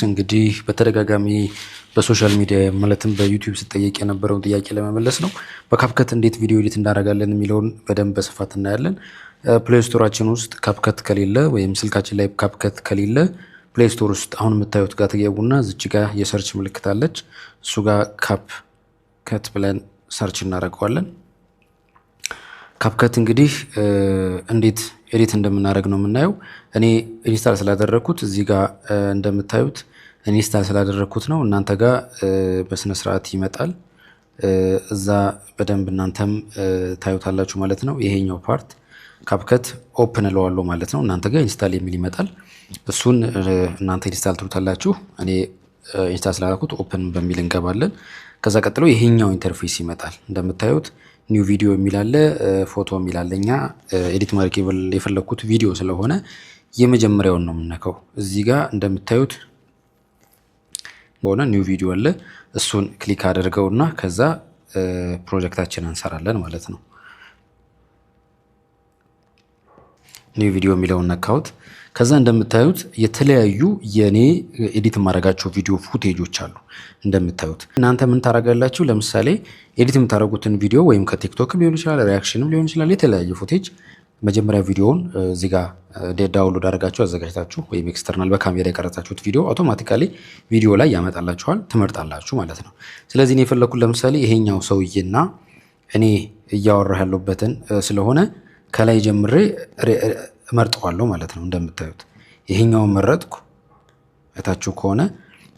እንግዲህ በተደጋጋሚ በሶሻል ሚዲያ ማለትም በዩቲዩብ ስጠየቅ የነበረውን ጥያቄ ለመመለስ ነው። በካፕከት እንዴት ቪዲዮ ኤዲት እንዳደረጋለን የሚለውን በደንብ በስፋት እናያለን። ፕሌይ ስቶራችን ውስጥ ካፕከት ከሌለ ወይም ስልካችን ላይ ካፕከት ከሌለ ፕሌይ ስቶር ውስጥ አሁን የምታዩት ጋር ትገቡና እዚች ጋር የሰርች ምልክት አለች። እሱ ጋር ካፕከት ብለን ሰርች እናደርገዋለን። ካፕከት እንግዲህ እንዴት ኤዲት እንደምናደርግ ነው የምናየው። እኔ ኢንስታል ስላደረኩት እዚህ ጋር እንደምታዩት ኢንስታል ስላደረኩት ነው። እናንተ ጋር በስነ ስርዓት ይመጣል። እዛ በደንብ እናንተም ታዩታላችሁ ማለት ነው። ይሄኛው ፓርት ካፕከት ኦፕን እለዋለሁ ማለት ነው። እናንተ ጋር ኢንስታል የሚል ይመጣል። እሱን እናንተ ኢንስታል ትሉታላችሁ። እኔ ኢንስታል ስላደረኩት ኦፕን በሚል እንገባለን። ከዛ ቀጥሎ ይሄኛው ኢንተርፌስ ይመጣል። እንደምታዩት ኒው ቪዲዮ የሚል አለ፣ ፎቶ የሚል አለ። እኛ ኤዲት ማድረግ የፈለኩት ቪዲዮ ስለሆነ የመጀመሪያውን ነው የምነካው። እዚህ ጋር እንደምታዩት በሆነ ኒው ቪዲዮ አለ። እሱን ክሊክ አድርገውና ከዛ ፕሮጀክታችንን እንሰራለን ማለት ነው። ኒው ቪዲዮ የሚለውን ነካሁት። ከዛ እንደምታዩት የተለያዩ የኔ ኤዲት የማደርጋቸው ቪዲዮ ፉቴጆች አሉ። እንደምታዩት እናንተ ምን ታደርጋላችሁ? ለምሳሌ ኤዲት የምታደርጉትን ቪዲዮ ወይም ከቲክቶክም ሊሆን ይችላል፣ ሪያክሽንም ሊሆን ይችላል፣ የተለያየ ፉቴጅ መጀመሪያ ቪዲዮውን እዚህ ጋር ዳውንሎድ አድርጋችሁ አዘጋጅታችሁ ወይም ኤክስተርናል በካሜራ የቀረጻችሁት ቪዲዮ አውቶማቲካሊ ቪዲዮ ላይ ያመጣላችኋል፣ ትመርጣላችሁ ማለት ነው። ስለዚህ እኔ የፈለኩት ለምሳሌ ይሄኛው ሰውዬና እኔ እያወራሁ ያለሁበትን ስለሆነ ከላይ ጀምሬ መርጠዋለሁ ማለት ነው። እንደምታዩት ይሄኛውን መረጥኩ፣ አይታችሁ ከሆነ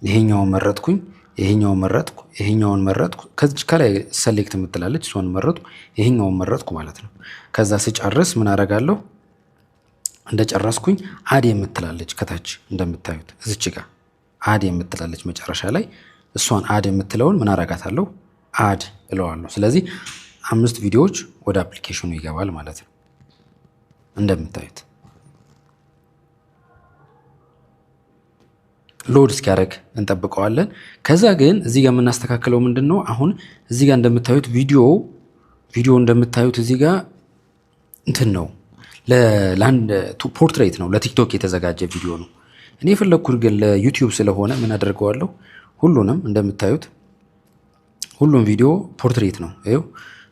ይሄኛውን መረጥኩኝ፣ ይሄኛውን መረጥኩ፣ ይሄኛውን መረጥኩ። ከዚህ ከላይ ሰሌክት የምትላለች እሷን መረጥኩ፣ ይሄኛውን መረጥኩ ማለት ነው። ከዛ ስጨርስ ምን አደርጋለሁ? እንደጨረስኩኝ አድ የምትላለች ከታች እንደምታዩት እዚች ጋር አድ የምትላለች መጨረሻ ላይ እሷን አድ የምትለውን ምን አደርጋታለሁ? አድ እለዋለሁ። ስለዚህ 5 ቪዲዮዎች ወደ አፕሊኬሽኑ ይገባል ማለት ነው። እንደምታዩት ሎድ እስኪያደርግ እንጠብቀዋለን። ከዛ ግን እዚህ ጋር የምናስተካክለው ምንድን ነው? አሁን እዚህ ጋር እንደምታዩት ቪዲዮ እንደምታዩት እዚህ ጋር እንትን ነው ለአንድ ፖርትሬት ነው፣ ለቲክቶክ የተዘጋጀ ቪዲዮ ነው። እኔ የፈለግኩት ግን ለዩቲዩብ ስለሆነ ምን አደርገዋለሁ? ሁሉንም እንደምታዩት ሁሉም ቪዲዮ ፖርትሬት ነው። ይኸው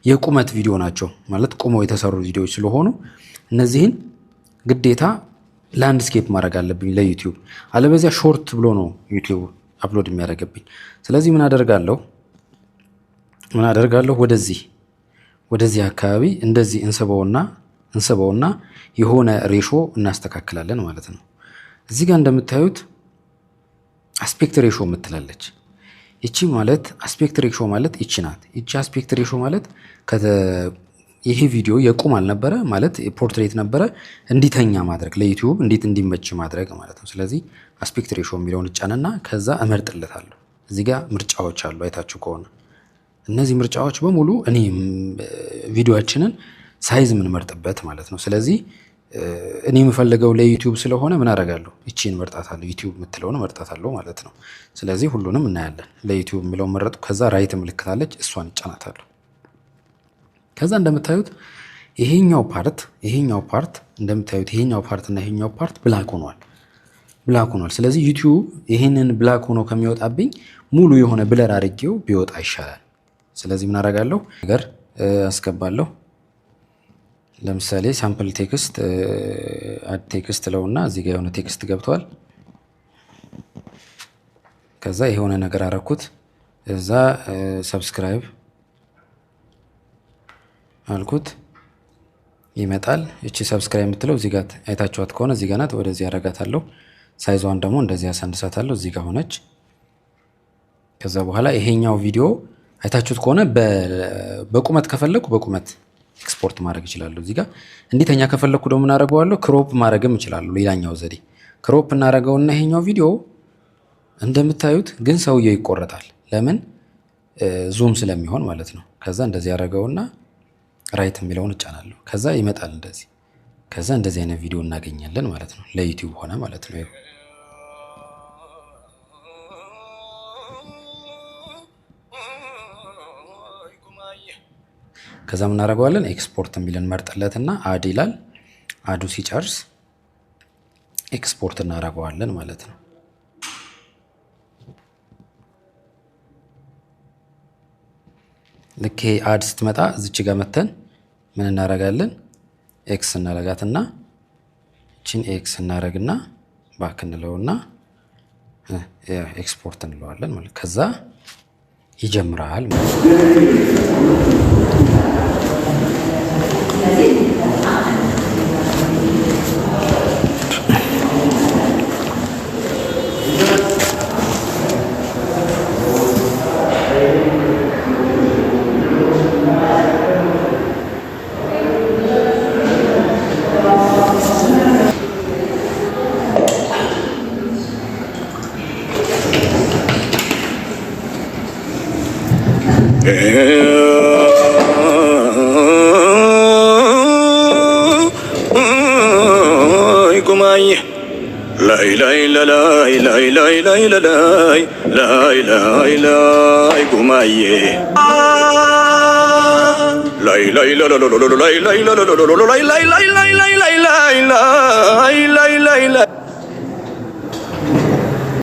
የቁመት ቪዲዮ ናቸው ማለት ቁመው የተሰሩ ቪዲዮዎች ስለሆኑ እነዚህን ግዴታ ላንድስኬፕ ማድረግ አለብኝ ለዩቲዩብ። አለበዚያ ሾርት ብሎ ነው ዩቲዩብ አፕሎድ የሚያደርግብኝ። ስለዚህ ምን አደርጋለሁ? ወደዚህ አካባቢ እንደዚህ እንስበውና የሆነ ሬሾ እናስተካክላለን ማለት ነው። እዚህ ጋር እንደምታዩት አስፔክት ሬሾ የምትላለች ይቺ ማለት አስፔክት ሬሾ ማለት ይቺ ናት። ይቺ አስፔክት ሬሾ ማለት ይሄ ቪዲዮ የቁም አልነበረ ማለት ፖርትሬት ነበረ፣ እንዲተኛ ማድረግ ለዩቲዩብ እንዲመች ማድረግ ማለት ነው። ስለዚህ አስፔክት ሬሾ የሚለውን እጫንና ከዛ እመርጥለታለሁ። እዚህ ጋር ምርጫዎች አሉ፣ አይታችሁ ከሆነ እነዚህ ምርጫዎች በሙሉ እኔ ቪዲዮአችንን ሳይዝ የምንመርጥበት ማለት ነው። ስለዚህ እኔ የምፈልገው ለዩቲዩብ ስለሆነ ምን አደርጋለሁ? ይቺን መርጣታለሁ፣ ዩቲዩብ የምትለውን መርጣታለሁ ማለት ነው። ስለዚህ ሁሉንም እናያለን። ለዩቲዩብ የሚለውን መረጥኩ። ከዛ ራይት ምልክታለች፣ እሷን እጫናታለሁ። ከዛ እንደምታዩት ይሄኛው ፓርት እንደምታዩት ይሄኛው ፓርት እና ይሄኛው ፓርት ብላክ ሆኗል። ስለዚህ ዩቲዩብ ይሄንን ብላክ ሆኖ ከሚወጣብኝ ሙሉ የሆነ ብለር አድርጌው ቢወጣ ይሻላል። ስለዚህ ምን አደርጋለሁ? ነገር አስገባለሁ። ለምሳሌ ሳምፕል ቴክስት አድ ቴክስት ለውና እዚህ ጋር የሆነ ቴክስት ገብቷል። ከዛ የሆነ ነገር አረኩት። እዛ ሰብስክራይብ አልኩት፣ ይመጣል። እቺ ሰብስክራይብ የምትለው እዚህ ጋር አይታችኋት ከሆነ እዚህ ጋር ናት። ወደዚህ አረጋታለሁ። ሳይዟን ደግሞ እንደዚህ አሳንሳታለሁ። እዚህ ጋር ሆነች። ከዛ በኋላ ይሄኛው ቪዲዮ አይታችሁት ከሆነ በቁመት ከፈለኩ በቁመት ኤክስፖርት ማድረግ እችላለሁ። እዚህ ጋር እንዲተኛ ከፈለኩ ደግሞ እናደርገዋለሁ። ክሮፕ ማድረግም እችላለሁ። ሌላኛው ዘዴ ክሮፕ እናደርገውና ይሄኛው ቪዲዮ እንደምታዩት ግን ሰውየው ይቆረጣል። ለምን? ዙም ስለሚሆን ማለት ነው። ከዛ እንደዚህ ያደርገውና ራይት የሚለውን እጫናለሁ። ከዛ ይመጣል እንደዚህ። ከዛ እንደዚህ አይነት ቪዲዮ እናገኛለን ማለት ነው። ለዩቲዩብ ሆነ ማለት ነው። ከዛ ምን እናደርገዋለን? ኤክስፖርት የሚልን መርጥለትና አድ ይላል። አዱ ሲጨርስ ኤክስፖርት እናደርገዋለን ማለት ነው። ልክ ይሄ አድ ስትመጣ እዚች ጋር መተን ምን እናረጋለን? ኤክስ እናረጋትና እቺን ኤክስ እናረግና ባክ እንለውና ኤክስፖርት እንለዋለን ማለት ከዛ ይጀምራል ማለት